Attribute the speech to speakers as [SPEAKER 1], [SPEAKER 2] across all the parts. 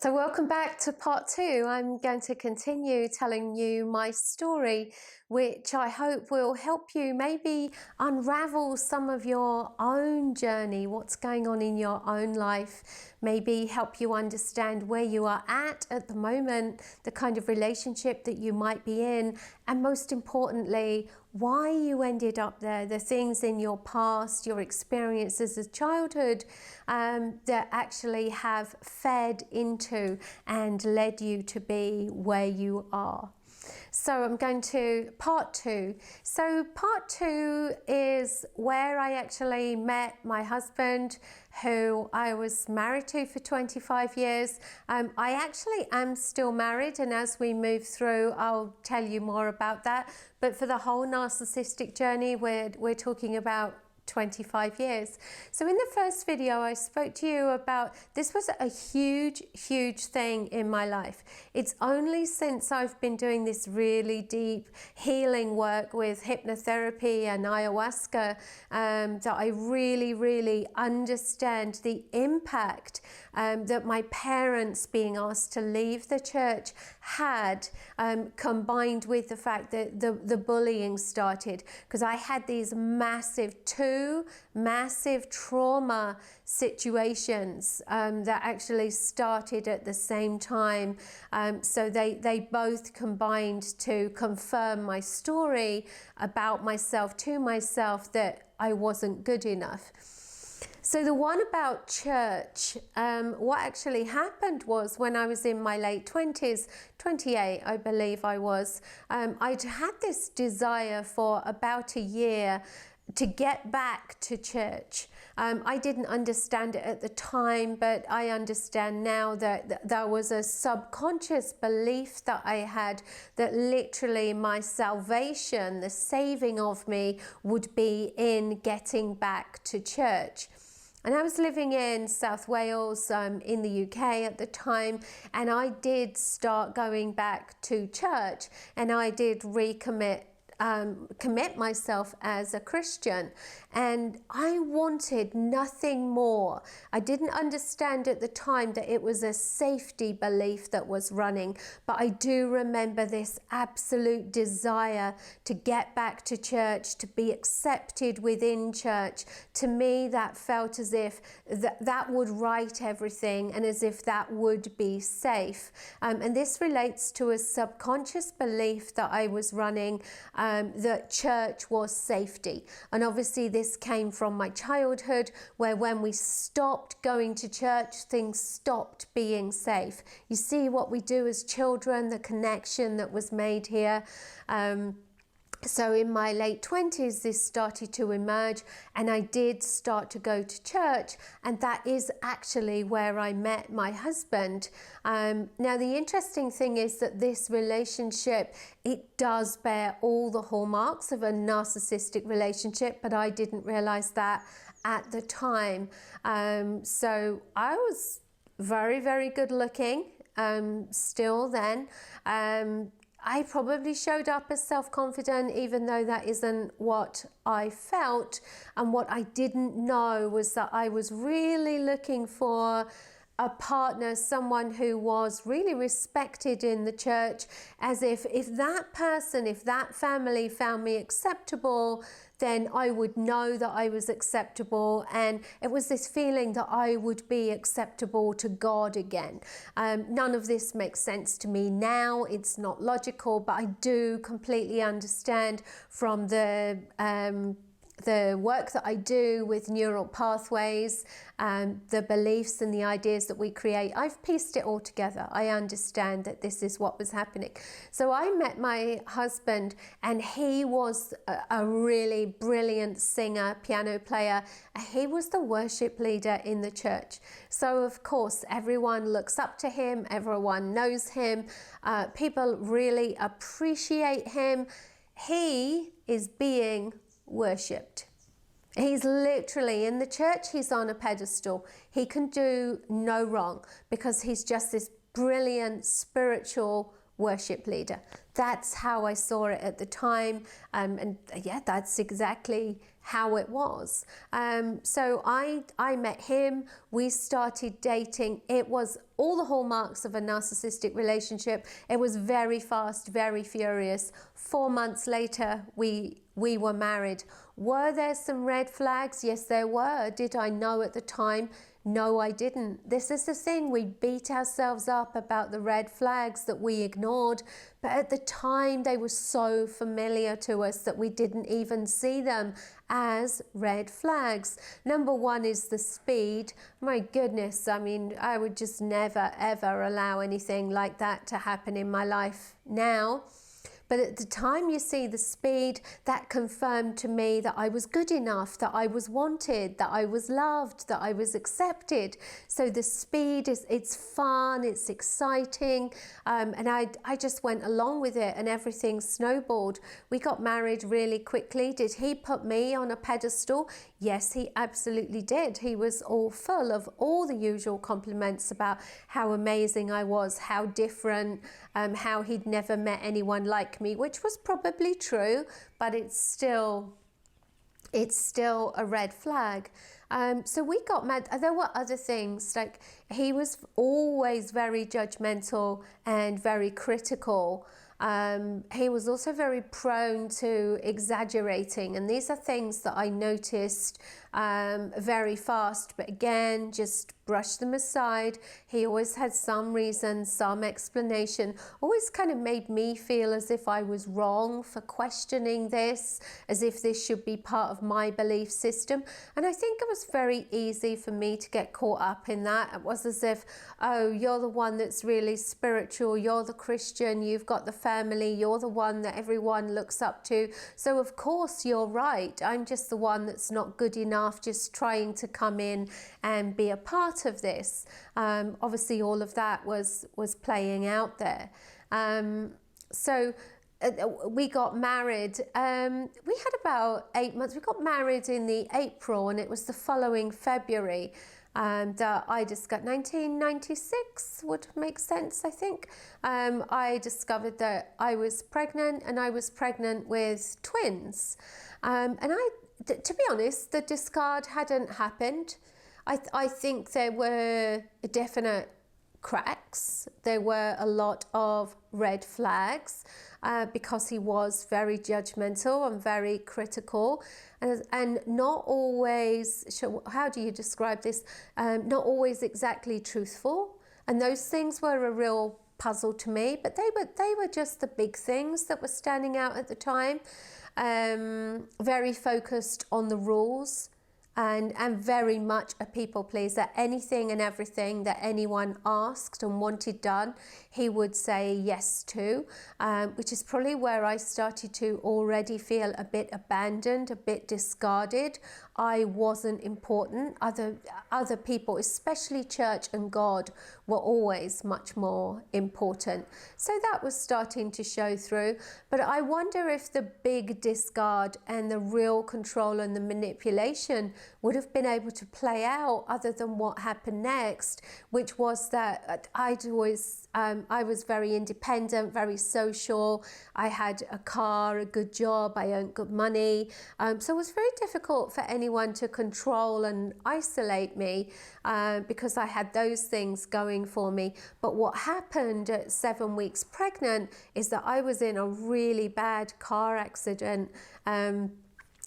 [SPEAKER 1] So welcome back to part 2. I'm going to continue telling you my story, which I hope will help you maybe unravel some of your own journey, what's going on in your own life, maybe help you understand where you are at the moment, the kind of relationship that you might be in, and most importantly, why you ended up there, the things in your past, your experiences as childhood that actually have fed into and led you to be where you are. So I'm going to part 2. So part 2 is where I actually met my husband, who I was married to for 25 years. I actually am still married, and as we move through, I'll tell you more about that. But for the whole narcissistic journey, we're talking about 25 years. So in the first video, I spoke to you about this was a huge thing in my life. It's only since I've been doing this really deep healing work with hypnotherapy and ayahuasca that I really understand the impact that my parents being asked to leave the church had, combined with the fact that the bullying started, because I had these two massive trauma situations that actually started at the same time. So they both combined to confirm my story about myself to myself, that I wasn't good enough. So the one about church, what actually happened was when I was in my late 20s, 28 I believe I was, I'd had this desire for about a year to get back to church. I didn't understand it at the time, but I understand now that there was a subconscious belief that I had that literally my salvation, the saving of me, would be in getting back to church. And I was living in South Wales in the UK at the time, and I did start going back to church, and I did commit myself as a Christian, and I wanted nothing more. I didn't understand at the time that it was a safety belief that was running, but I do remember this absolute desire to get back to church, to be accepted within church. To me, that felt as if that would right everything, and as if that would be safe. And this relates to a subconscious belief that I was running, that church was safety. And obviously this came from my childhood, where when we stopped going to church, things stopped being safe. You see what we do as children, the connection that was made here. So in my late 20s, this started to emerge, and I did start to go to church, and that is actually where I met my husband. Now, the interesting thing is that this relationship, it does bear all the hallmarks of a narcissistic relationship, but I didn't realize that at the time. So I was very good looking still then. I probably showed up as self-confident, even though that isn't what I felt. And what I didn't know was that I was really looking for a partner, someone who was really respected in the church, as if that person, if that family found me acceptable, then I would know that I was acceptable. And it was this feeling that I would be acceptable to God again. None of this makes sense to me now. It's not logical, but I do completely understand from the work that I do with neural pathways, the beliefs and the ideas that we create. I've pieced it all together. I understand that this is what was happening. So I met my husband, and he was a really brilliant singer, piano player. He was the worship leader in the church. So of course, everyone looks up to him. Everyone knows him. People really appreciate him. He is being worshipped. He's literally in the church, he's on a pedestal. He can do no wrong because he's just this brilliant spiritual worship leader. That's how I saw it at the time. And yeah, that's exactly how it was. So I met him, we started dating. It was all the hallmarks of a narcissistic relationship. It was very fast, very furious. 4 months later, we were married. Were there some red flags? Yes, there were. Did I know at the time? No, I didn't. This is the thing. We beat ourselves up about the red flags that we ignored, but at the time they were so familiar to us that we didn't even see them as red flags. Number one is the speed. My goodness, I mean, I would just never, ever allow anything like that to happen in my life now. But at the time, you see, the speed, that confirmed to me that I was good enough, that I was wanted, that I was loved, that I was accepted. So the speed it's fun, it's exciting. And I just went along with it and everything snowballed. We got married really quickly. Did he put me on a pedestal? Yes, he absolutely did. He was all full of all the usual compliments about how amazing I was, how different, how he'd never met anyone like me, which was probably true, but it's still a red flag. So we got mad. There were other things, like he was always very judgmental and very critical. He was also very prone to exaggerating, and these are things that I noticed very fast, but again, just brush them aside. He always had some reason, some explanation, always kind of made me feel as if I was wrong for questioning this, as if this should be part of my belief system. And I think it was very easy for me to get caught up in that. It was as if, oh, you're the one that's really spiritual, you're the Christian, you've got the family, you're the one that everyone looks up to, so of course you're right. I'm just the one that's not good enough, just trying to come in and be a part of this. Obviously all of that was playing out there. So we got married. We had about 8 months. We got married in the April, and it was the following February. And I discovered 1996 would make sense, I think. I discovered that I was pregnant, and I was pregnant with twins. And to be honest, the discard hadn't happened. I think there were definite cracks. There were a lot of red flags because he was very judgmental and very critical, and not always, how do you describe this? Not always exactly truthful. And those things were a real puzzle to me, but they were just the big things that were standing out at the time. Very focused on the rules. And very much a people pleaser. Anything and everything that anyone asked and wanted done, he would say yes to, which is probably where I started to already feel a bit abandoned, a bit discarded. I wasn't important. Other people, especially church and God, were always much more important. So that was starting to show through. But I wonder if the big discard and the real control and the manipulation would have been able to play out other than what happened next, which was that I was very independent, very social. I had a car, a good job, I earned good money. So it was very difficult for anyone to control and isolate me because I had those things going for me. But what happened at 7 weeks pregnant is that I was in a really bad car accident.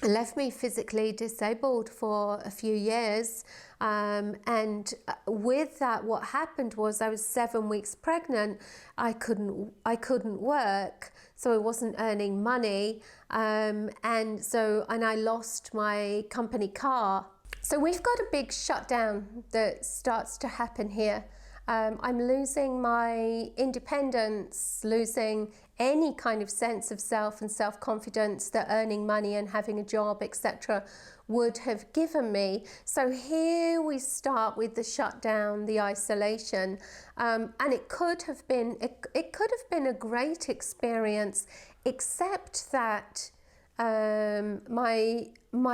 [SPEAKER 1] Left me physically disabled for a few years. And with that, what happened was I was 7 weeks pregnant. I couldn't work, so I wasn't earning money. And I lost my company car. So we've got a big shutdown that starts to happen here. I'm losing my independence, losing any kind of sense of self and self-confidence that earning money and having a job, etc., would have given me. So here we start with the shutdown, the isolation, and it could have been a great experience, except that my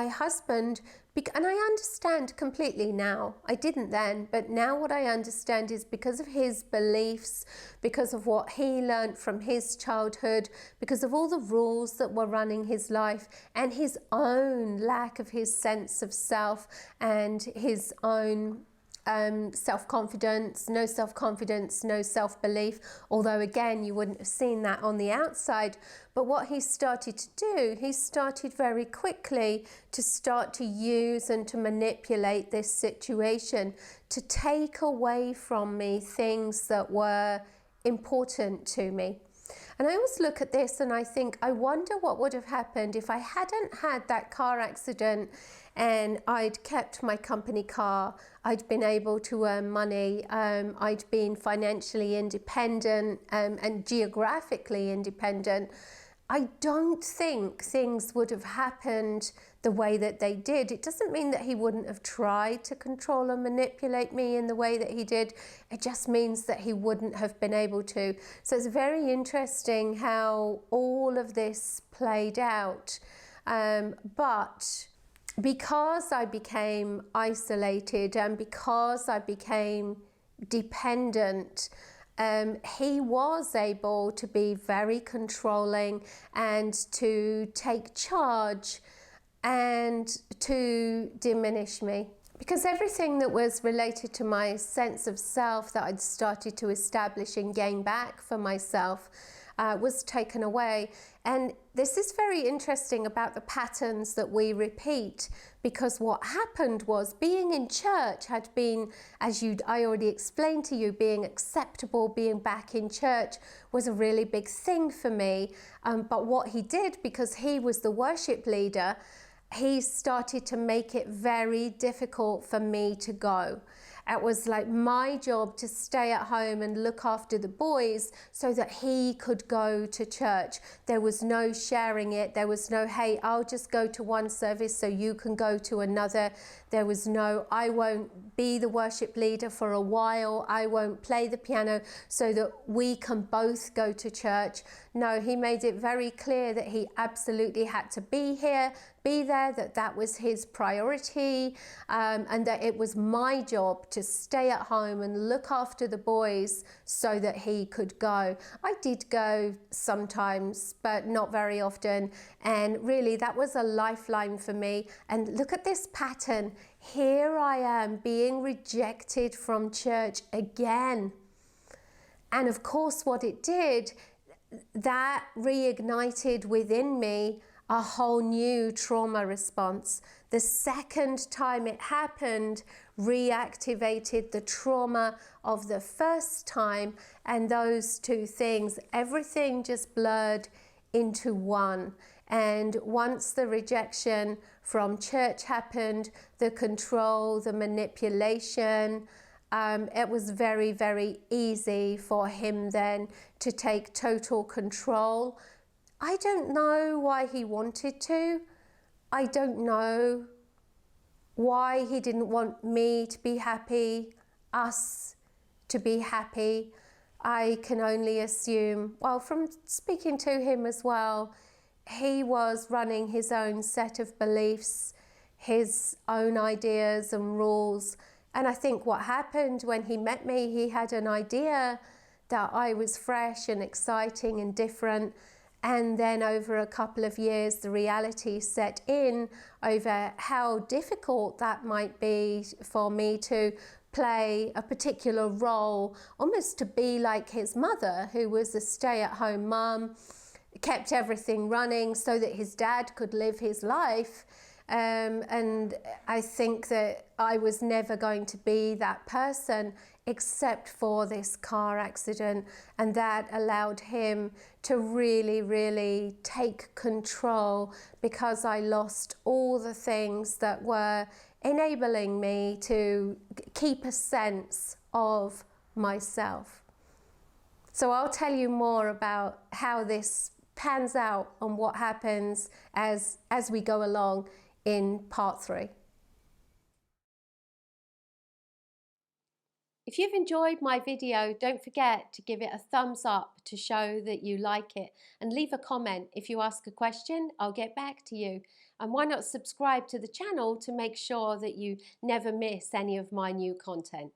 [SPEAKER 1] husband And I understand completely now. I didn't then, but now what I understand is because of his beliefs, because of what he learned from his childhood, because of all the rules that were running his life, and his own lack of his sense of self and his own self-confidence, no self-belief, although again you wouldn't have seen that on the outside. But what he started to do, he started very quickly to start to use and to manipulate this situation, to take away from me things that were important to me. And I always look at this and I think, I wonder what would have happened if I hadn't had that car accident and I'd kept my company car, I'd been able to earn money, I'd been financially independent and geographically independent. I don't think things would have happened the way that they did. It doesn't mean that he wouldn't have tried to control and manipulate me in the way that he did. It just means that he wouldn't have been able to. So it's very interesting how all of this played out. But because I became isolated and because I became dependent, he was able to be very controlling and to take charge and to diminish me. Because everything that was related to my sense of self that I'd started to establish and gain back for myself was taken away. And this is very interesting about the patterns that we repeat, because what happened was being in church had been, as I already explained to you, being acceptable, being back in church was a really big thing for me. But what he did, because he was the worship leader, he started to make it very difficult for me to go. It was like my job to stay at home and look after the boys so that he could go to church. There was no sharing it. There was no, hey, I'll just go to one service so you can go to another. There was no, I won't be the worship leader for a while. I won't play the piano so that we can both go to church. No, he made it very clear that he absolutely had to be here, be there, that was his priority, and that it was my job to stay at home and look after the boys so that he could go. I did go sometimes, but not very often, and really that was a lifeline for me. And look at this pattern. Here I am being rejected from church again. And of course what it did, that reignited within me a whole new trauma response. The second time it happened reactivated the trauma of the first time, and those two things, everything just blurred into one. And once the rejection from church happened, the control, the manipulation, it was very, very easy for him then to take total control. I don't know why he wanted to. I don't know why he didn't want me to be happy, us to be happy. I can only assume, well, from speaking to him as well, he was running his own set of beliefs, his own ideas and rules. And I think what happened when he met me, he had an idea that I was fresh and exciting and different. And then over a couple of years, the reality set in over how difficult that might be for me to play a particular role, almost to be like his mother, who was a stay-at-home mum, kept everything running so that his dad could live his life. And I think that I was never going to be that person except for this car accident, and that allowed him to really, really take control, because I lost all the things that were enabling me to keep a sense of myself. So I'll tell you more about how this pans out and what happens as we go along in part 3. If you've enjoyed my video, don't forget to give it a thumbs up to show that you like it, and leave a comment. If you ask a question, I'll get back to you. And why not subscribe to the channel to make sure that you never miss any of my new content.